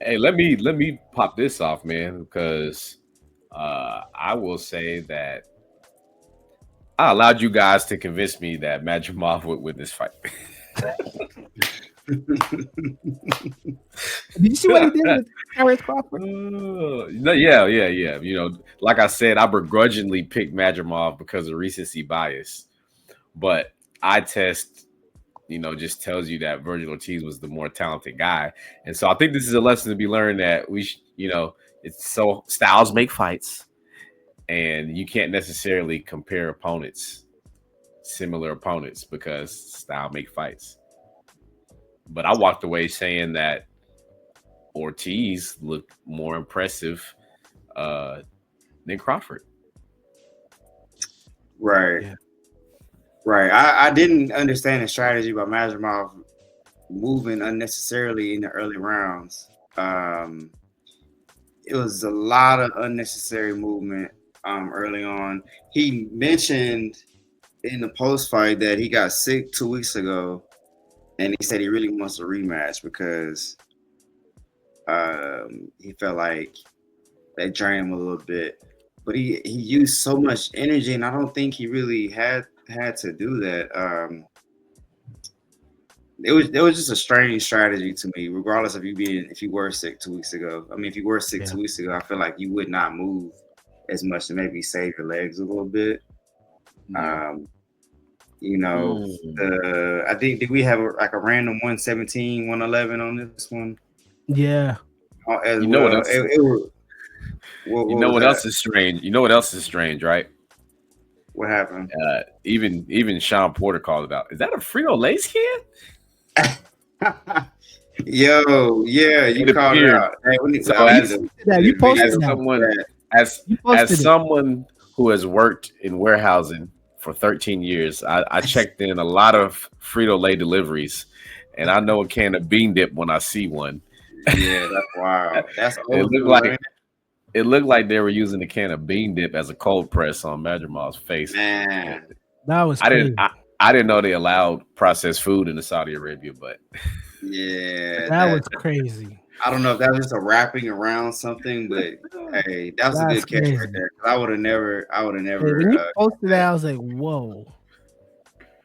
Hey, let me pop this off, man, because I will say that I allowed you guys to convince me that Magic Moth would win this fight. Did you see what he did with Terrence Crawford? No, yeah, yeah, yeah. Like I said, I begrudgingly picked Madrimov because of recency bias, but eye test, just tells you that Virgil Ortiz was the more talented guy, and so I think this is a lesson to be learned that it's so styles make fights, and you can't necessarily compare similar opponents, because style make fights. But I walked away saying that Ortiz looked more impressive uh, than Crawford. Right, Yeah. right. I didn't understand the strategy by Mazurov moving unnecessarily in the early rounds. It was a lot of unnecessary movement early on. He mentioned in the post fight that he got sick 2 weeks ago, and he said he really wants a rematch because he felt like they drained him a little bit. But he used so much energy, and I don't think he really had to do that. It was just a strange strategy to me, regardless of if you were sick 2 weeks ago. I mean, if you were sick Yeah. 2 weeks ago, I feel like you would not move as much to maybe save your legs a little bit. Yeah. Um, you know, Mm. I think did we have like a random 117, 111 on this one Yeah. as You know what well? else? What You know was what that? else is strange? You know what else is strange, right? What happened? Even Sean Porter called it out. Is that a Frito Lay can? Yo, yeah, you It called it appeared. out. Hey, So I You need as to posted that. see You the video posted as that. of someone that. as You as posted it. someone who has worked in warehousing for 13 years, I checked in a lot of Frito Lay deliveries, and I know a can of bean dip when I see one. Yeah, that's wild. That's It old looked school, like ain't it looked like they were using a can of bean dip as a cold press on Madrimal's it? face. And Man. That was I didn't crazy. I, I didn't know they allowed processed food in Saudi Arabia, but Yeah, That that was crazy. I don't know if that was just a wrapping around something, but hey, that was a That's good catch right crazy. there. 'Cause I would have Hey, never when you caught posted that, that. I was like, whoa.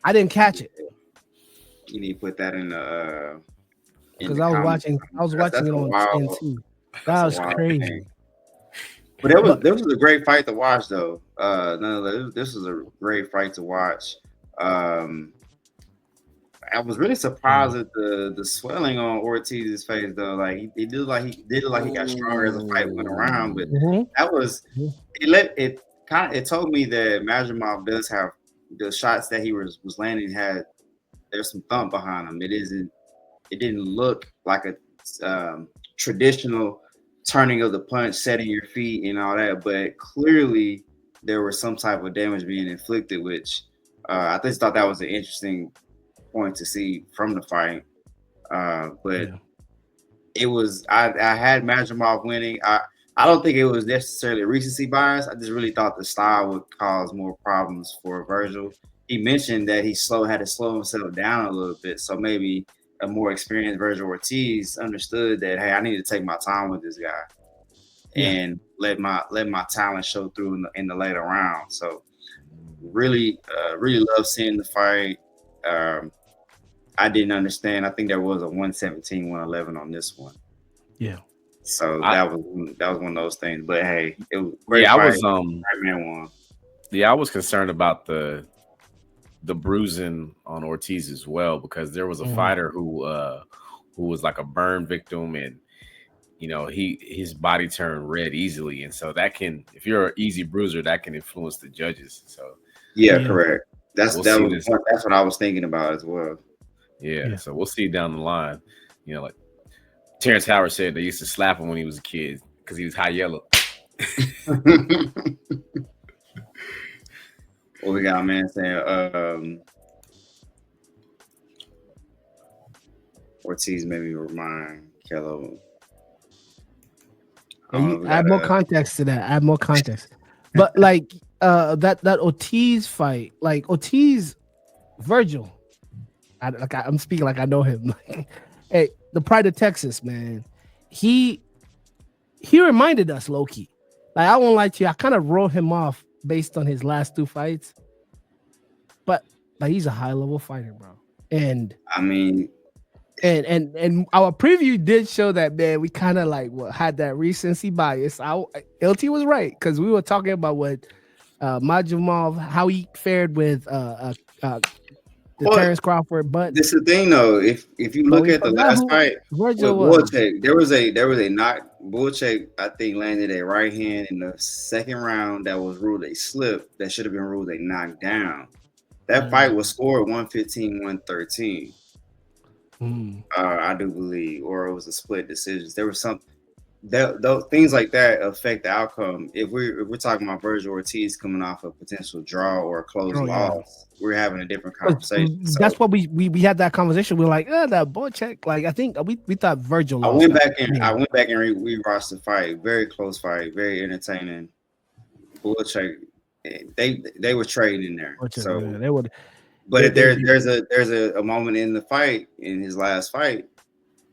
I didn't catch it You need to put that in because the comments. I was That's watching that's it a on wild TNT. that's That a was wild thing. crazy. But But there was a great fight to watch though. No, this was a great fight to watch. Um, I was really surprised yeah. at the swelling on Ortiz's face though. Like he did look like he got stronger as the fight went around. But Hmm. that was it told me that Majimov does have the shots that he was landing had there's some thump behind him. It didn't look like a traditional turning of the punch, setting your feet and all that, but clearly there was some type of damage being inflicted, which I just thought that was an interesting point to see from the fight. But Yeah. I had Majimov winning. I don't think it was necessarily a recency bias. I just really thought the style would cause more problems for Virgil. He mentioned that had to slow himself down a little bit, so maybe a more experienced Virgil Ortiz understood that hey, I need to take my time with this guy Yeah. and let my talent show through in the later round. So really, really love seeing the fight. Um, I didn't understand. I think there was a 117, 111 on this one. Yeah. So I that was one of those things. But hey, it was a great yeah, I fight. was Right man won. yeah, I was concerned about the bruising on Ortiz as well, because there was a Hmm. fighter who was like a burn victim, and his body turned red easily, and so that can, if you're an easy bruiser, that can influence the judges. So Yeah, Yeah. correct. we'll see this. That's what I was thinking about as well. Yeah, Yeah. so we'll see down the line. Like Terrence Howard said, they used to slap him when he was a kid because he was high yellow. What we got, man? Saying Ortiz made me remind Kello. I Yeah, don't know. you If we got add more context to that. Add more context. But like that Ortiz fight, like Ortiz Virgil. I'm speaking like I know him. Hey, the pride of Texas, man. he reminded us low key. Like I won't lie to you, I kind of wrote him off based on his last 2 fights, but he's a high level fighter, bro. And I mean, and our preview did show that, man. We kind of like had that recency bias. LT was right because we were talking about what Majumov, how he fared with Terrence Crawford. But this is the thing, though. If you look at the last fight with Bullcheck, there was a knock. Bullcheck, I think, landed a right hand in the second round that was ruled a slip. That should have been ruled a knockdown. That fight was scored 115-113. I do believe, or it was a split decision. There was some things like that affect the outcome. If we're talking about Virgil Ortiz coming off a potential draw or a close loss, we're having a different conversation. That's what we had that conversation. We were like, that Bullcheck. Like I think we thought Virgil. I went back and rewatched the fight. Very close fight, very entertaining. Bullcheck, they were trading in there. So they would. But there's a moment in the fight, in his last fight,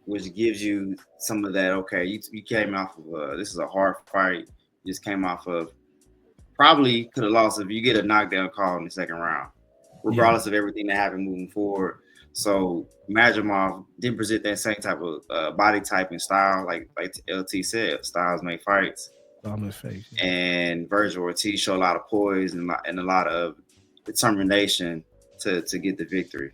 which gives you some of that. Okay, you came off of this is a hard fight. You just came off of probably could have lost if you get a knockdown call in the second round, regardless of everything that happened moving forward. So Majumov didn't present that same type of body type and style, like LT said, styles make fights. And Virgil Ortiz showed a lot of poise and a lot of determination to get the victory.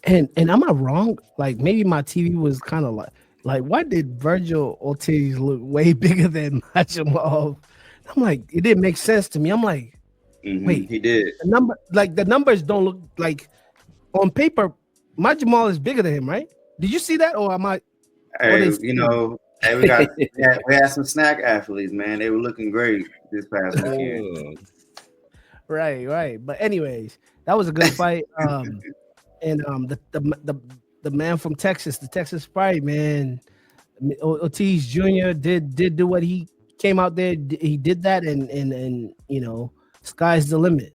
And am I wrong? Like maybe my TV was kind of like why did Virgil Ortiz look way bigger than Majumov? I'm like, it didn't make sense to me. I'm like, wait, he did. The numbers don't look like on paper. Majumov is bigger than him, right? Did you see that, or am I? Hey, we had some snack athletes, man. They were looking great this past weekend. Right. But anyways, that was a good fight. And the man from Texas, the Texas Pride, man, Ortiz Jr. did do what he came out there. He did that, and sky's the limit.